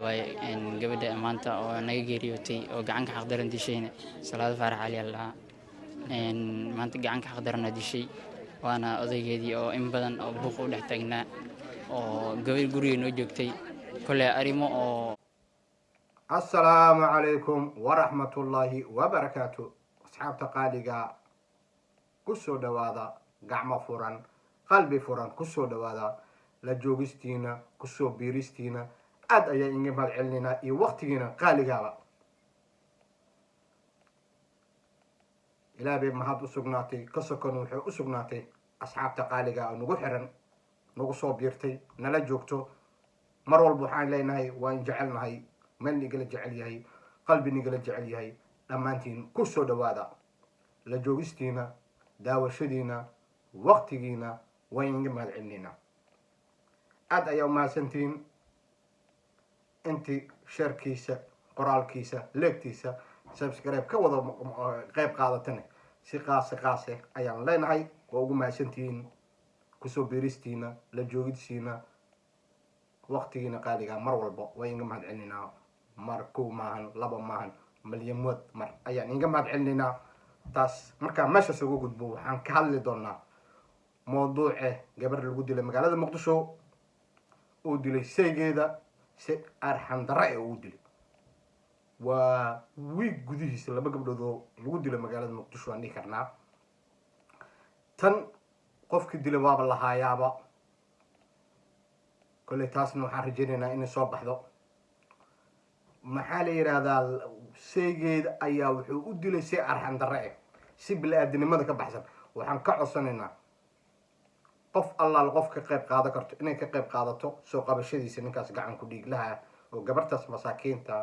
way gabadha maanta oo naga geeriyootay oo gacanka xaq daran dishayna Salaad Faarax Ali Allah maanta gacanka xaq daran dishay waana odaygeedii oo in badan oo buuq u dhex taagnaa oo gabadh guriga noo joogtay kale arimo oo السلام عليكم ورحمة الله وبركاته أصحاب تقاليقا كسو دوادا قعمة فوران قلبي فوران كسو دوادا لجوغستينا كسو بيرستينا أد أيا إنجم هالعلننا إي وقتينا قاليقا إلا بيب مهاد أسوغناتي كسو كانوا وحي أسوغناتي أصحاب تقاليقا نغو حرن نغو صو بيرتي نلا جوغتو مروا البوحان ليناهي وان جعلناهي من نقل جعليهي قلبي نقل جعليهي لمانتين كسو دوادا لجوغستينا داوشدينا وقتينا وين ما العلينا أد أيوم ما سنتين انتي شاركيسة قرالكيسة ليكتيسة سبسكرايب كوضا قيب قادتني سقاسة أيام لين هاي وأقول ما سنتين كسو بيرستينا لجوغستينا وقتينا قاليقا مرولبا وين ما العلينا marku maahan laba maahan malyamood mar ayaan inga mahad celinaa taas marka meesha soo gudbo waxaan ka hadli doonaa mowduuca gabar lagu dilay magaalada Muqdisho oo dilay saygeeda si arxan darro ah oo dilay waa wiig gudihiisa laba gabdhood oo lagu dilay magaalada Muqdisho aan dhigi karnaa tan qofkii dilay waaba la haayaaba kale taasna waxaan rajaynaynaa inay soo baxdo maxaa la yiraahdaa saygeeda ayaa wuxuu u dilay si arxan darro ah si bini'aadanimada ka baxsan waxaan ka codsanaynaa qof allaal qof ka qayb qaadan karto inay ka qayb qaadato soo qabashadiisa ninkaas gacan ku dhiiglaha oo gabartaas masaakiinta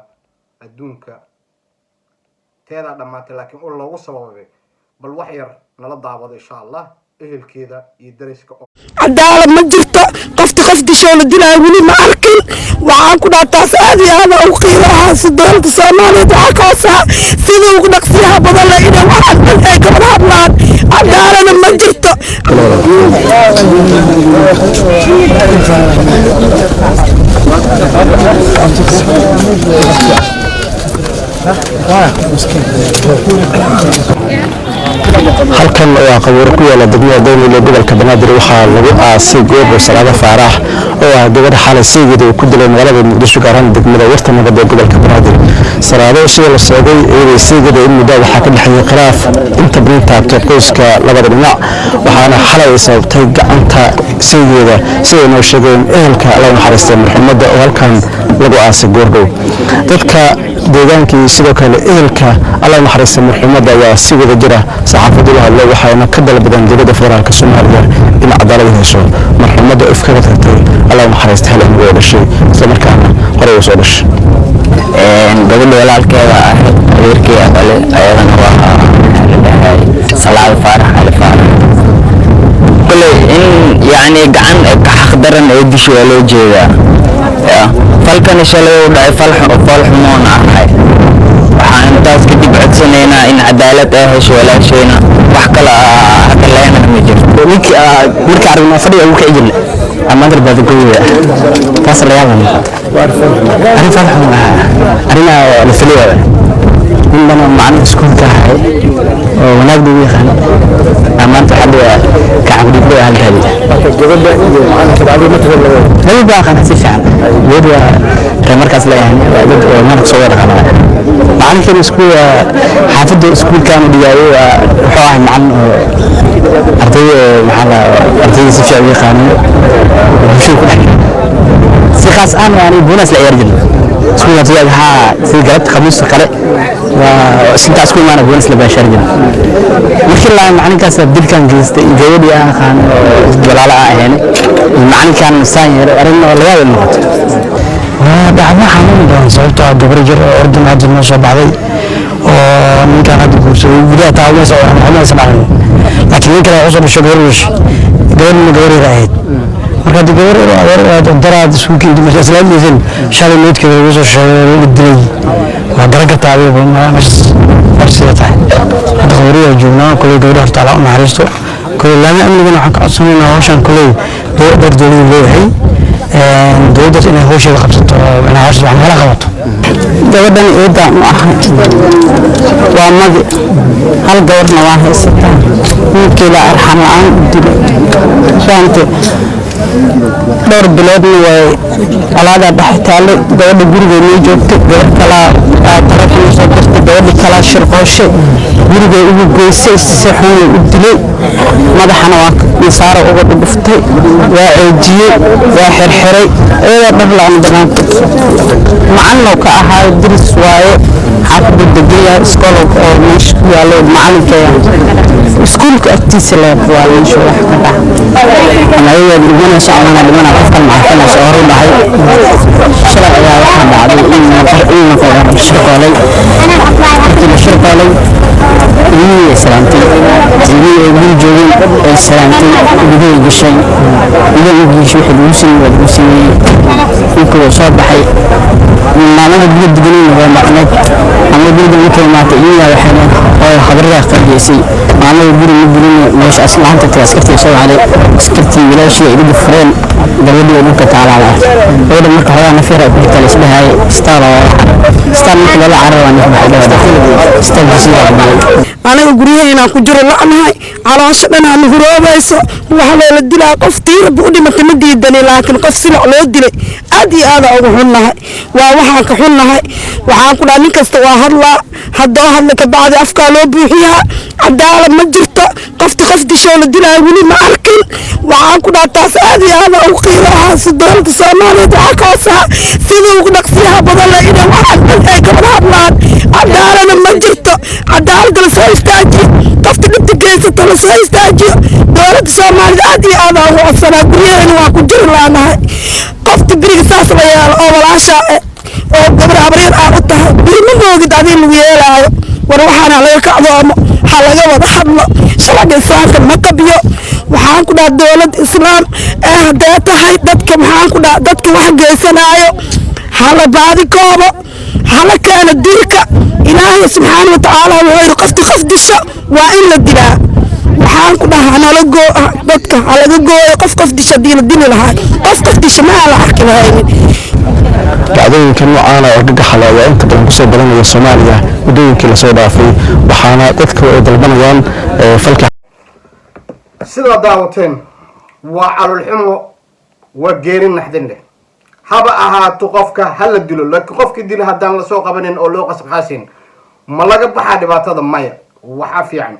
adduunka teeda dhamaatay laakiin oo loogu sababay bal wax yar nala daawado insha Allah ehelkeeda iyo dariska cadaalad ma jirto qof disho la dilay wali ma arkin waxaan ku dhaataas aad iyo aad u qiimaha sidooda Soomaaliyeed waxa ka soo sida ugu dhaqsiyaha badan la inay waxaan ay gabadha hadlaan cadaalad ma jirto halkan waa qabuur ku yaala degmada Dowlad gobolka Banaadir waxaa lagu aasay goob Salaad Faarax oo ah gabadh xalay saygeeda ku dilay magaalada Muqdisho gaar ahaan degmada Warta Nabad ee gobolka Banaadir Salaado sida la sheegay ee saygeeda in muddo waxa ka dhaxay khilaaf inta badan taabtay qoyska labada dhinac waxaana xalay sababtay gacanta saygeeda sida noo sheegeen ehelka Allah naxariisto Maxamed oo halkan lagu aasay goordhow dadka deegaankii sidoo kale ehelka Allah naxariisto Maxamed ayaa si wada jira saxaafaddu waxayna ka dalbadeen dowladda federaalka Soomaaliya in cadaalad hesho Maxamed oo iskaga tagtay Allah naxariisto hal ugu dhashay isla markaana hore u soo dhashay gabadha walaalkeeda ah adeerkii ahale ayadana waa Salaad Faarax Ali Faarax kale in yani gacan ka xaq daran ay disho loo jeedaa falkan shalay u dhacay fal xumoon ahay waxaan intaas ka dib codsanaynaa in cadaalad ay hesho walaashayna wax kale hadda leena ma jirto ninka marka aragna fadhiga uu ka cidin ama dalbada gooyay taas la yaabay arrin fal xumoon arina la filaya in bana macna isku tahay oo wanaagdu yaqaan amaanta hadda ka cabdi hal hadi gabadha iyo macna kala ma tagalay hal baaqan si fiican wada markaas la yahay dad oo mar soo wada qaba macallinka iskuulka xaafadda iskuulka ma dhigaayo wuxuu ahay macallin arday maxalla arday si fiican yaqaan si khaas aan yani bonus la yarjin iskuulka tiyaga ha si galab khamiis kale waa sinta iskuul maana bonus la baashar jin markii la macallinkaas dilkan geystay gabadhii aan qaan walaala ahayn macallinkan saanyar arin la yaab noqoto dacwo xanuun badan sababtoo ah gabar jir oo ordan hadda noo soo baxday oo ninkan hadda guursaday gudaha taageeraysa oo maxamed ismaaciil laakiin ninkan ay usoo dhashay gabar ahayd marka gabar oo daraad iskuulkii dhimashay islaamiyeen shalay meedkeeda lagu soo sheegay oo dilay waa garan kartaa adiga meesha tahay hadda qabriga joognaa kulay gabadha horta Allah u naxariisto kulay lama amnigan waxaan ka codsanaynaa hawshan kulay dowladda leeyahay dowladdaas inay hawsheeda qabsato inay hawsha wax nagala qabato. gabadhan eedaan u ahay waa madi hal gabarna waa haysataa ninkeeda arxan la-aan u dilay fahamte dhowr biloodna way alaadaa dhex taallay gabadha gurigeennii joogtay gabar kalaa taleefon soo dirtay gabadhi kalaa shirqooshay gurigay ugu geysay si xunay u dilay madaxana waa nasaaro uga dhuguftay waa ceejiyey waa xirxiray iyadoo dhar la-aan banaanka macalinow ka ahaayo diris waaye xaafada degan iskool oo meesha ku yaalo macalinkeeya iskuulka agtiisa leeb waa meesha wax ka dhac anayadeed dhimanayso amana dhimana qofkan macafinaysa horu dhahay shalay ayaa waxaa dhacday in la shirqoolay markii la shirqoolay ilmihii salaamtay ilmihii ay guri joogeen ay salaamtay gudahey gashay idan ugiisha wixii lagu sameeyey waa lagu sameeyey ninkii wuu soo baxay maalmada guri deganayna waa maqneed ama guriga markay imaatay iyadaa waxayna oo khabarada qargeysay maalmada guri ma gelin meesha aslaanta tii askartii soo wacday askartii wilaashii igu fureen gabadhii dhulka taalaala gabadha marka hore nafiir ay ku jirtaa la isdhahay istaal markii lala carara nin baxay istaal jisiida aniga guryaheena ku jiro la'nahay caloosha dhan aan huroobayso waxa la dilaa qof tiirba u dhimatay ma diidani laakiin qof silac loo dilay aad iyo aad ugu xunnahay waa waxaan ka xunnahay waxaan ku dhahay nin kasta waa hadlaa haddoo hadla ka bacdi afkaa loo buuxiyaa cadaalad ma jirto qofti qof dishoo la dilaayo weli ma arkin waxaan ku dhahay taas aad iyo aad ugu qiilahaa si dowladda soomaaliyeed waxaa ka hoosaa sida ugu dhaqsiyaha badan la inay waxaan dhan ay gabadha hadlaan cadaalada ma jirto cadaalada la soo istaajiyo qofta dhibta geysata la soo istaajiyo dowladda soomaaliyeed aad iyo aad ugu codsanaa guryaheena waa ku jiri laanahay qofta biriga saas la yeelo oo walaashaa oo gabar habaryar aan u tahay biri ma moogid adii lagu yeelaayo war waxaana laga kacdoomo ha laga wada hadlo sharciga islaamka ma qabiyo waxaan ku dhaha dowlad islaam ee haddee tahay dadka maxaan ku dhaha dadka wax geysanaayo hala baadi koobo hala keena dilka ilaahay subxaana wa tacaala wuxuu yidhi qofti qof disho waa in la dilaa waxaan ku dhaha dadka halaga gooyo qof disho haddii la dili lahaa qof disho ma la arki lahaynin dhacdooyinka noocaana oo gagaxala ayaa inta badan kusoo badanaya Soomaaliya waddooyinkii lasoo dhaafay waxaana dadka ay dalbanayaan falka sida daawateen waa calol xumo waa geerin naxdin leh haba ahaato qofka hala dilo laakiin qofkii dilo haddaan lasoo qabanin oo loo qasqaasin ma laga baxaa dhibaatada maya waxaa fiican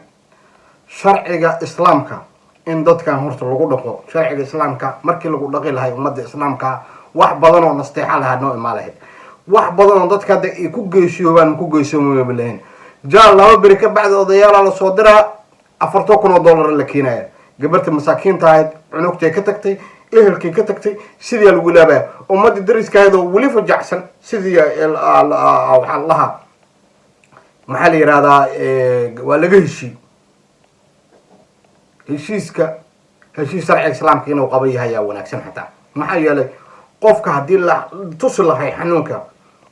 sharciga islaamka in dadkan horta lagu dhaqo sharciga islaamka markii lagu dhaqi lahay ummadda islaamka wax badan oo nasteexa lahaa noo imaa lahayd wax badan oo dadka hadda ay ku geesiyoobaan ku geesiyoomayba lahayn jaal laba beri ka bacdi odayaala la soo diraa $40,000 la keenaya gabarta masaakiinta ahayd cunugtay ka tagtay ehelkay ka tagtay sidii lagu laabaa ummadda dariska ahayd oo weli fajacsan sidii waxaa lahaa maxaa la yidhahdaa waa laga heshiis sharciga islaamka inuu qaba yahay yaa wanaagsan xataa maxaa yeelay qofka haddii la tusi lahay xanuunka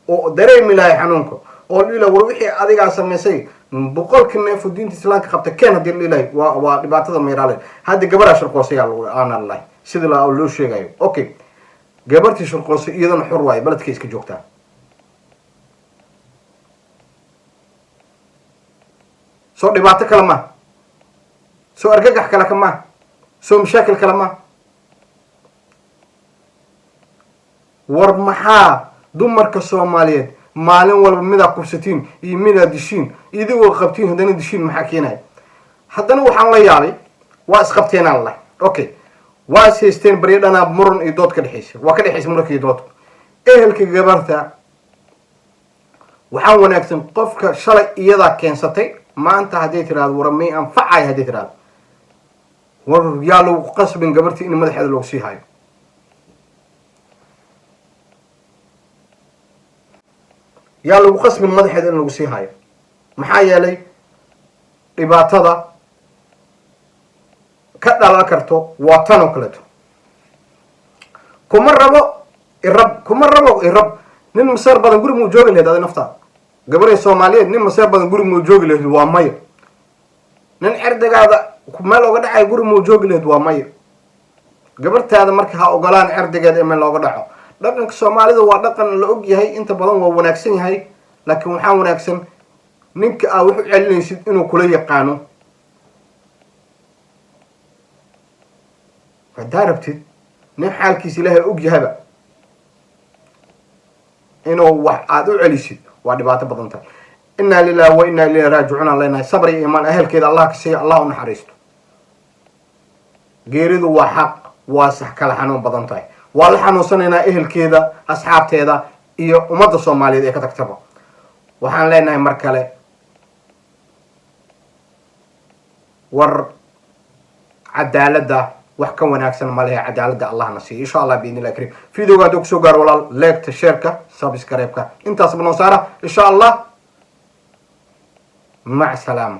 oo dareemi lahay xanuunka oo dhila war wixii adigaa samaysay boqolkii neef diinta islaamka qabta keen haddii dhilahay waa dhibaatada meeraale hadda gabaraa shirqoosay aana lahay sida loo sheegayo okay gabartii shirqoosay iyadana xor waayo baledkay iska joogtaa soo dhibaato kale ma soo argagax kale ka ma soo mashaakil kale ma war maxaa dumarka Soomaaliyeed maalin walba midaa kursatiin iyo midaa dishiin idigoo qabtiin haddana dishiin maxaa keenaya haddana waxaan la yaabay waa isqabteenaan lahay okay waa haysteen bari dhana muran iyo dood ka dhexaysa waa ka dhexaysa muranka iyo dood ehelka gabarta waxaan wanaagsan qofka shalay iyadaa keensatay maanta haddii tiraahdo war may anfacay haddii tiraahdo war yaa lagu qasbin gabartii in madaxeeda loogu sii hayo yaa lagu qasbin madaxeeda in lagu sii hayo maxaa yeelay dhibaatada ka dhalan karto waa tan oo kaleeto kuma rabo irab nin maseer badan guri muu joogi lahayd adi naftaa gabarhay Soomaaliyeed nin maseer badan guri muu joogi lahayd waa maya nin cirdigaada meel oga dhacay guri muu joogi lahayd waa maya gabartaada marka ha ogolaan cirdigeeda in looga dhaco. dhaqanka Soomaalida waa dhaqan la og yahay, inta badan waa wanaagsan yahay, laakiin waxaa wanaagsan ninka aad wax u celinaysid inuu kula yaqaano. haddaa rabtid nin xaalkiisa ilaahay og yahaba inuu wax aad u celisid waa dhibaato badan tahay. inaa lillahi wa inaa ilayhi raajicuun aan leenahay. sabr iyo iimaan ahelkeeda allah ka siiyo, allah u naxariisto. geeridu waa xaq, waa sax kala xanuun badan tahay. waa la xanuunsanaynaa ehelkeeda, asxaabteeda iyo ummadda Soomaaliyeed ee ka tagtaba. waxaan leenahay mar kale war cadaaladda wax ka wanaagsan ma lehe, cadaaladda allahna siiyo insha allah biidni illahi kariim. videoga hadduu kusoo gaaro walaal leegta, sheerka, subscribe-ka intaas banoo saara insha allah. mac salaama.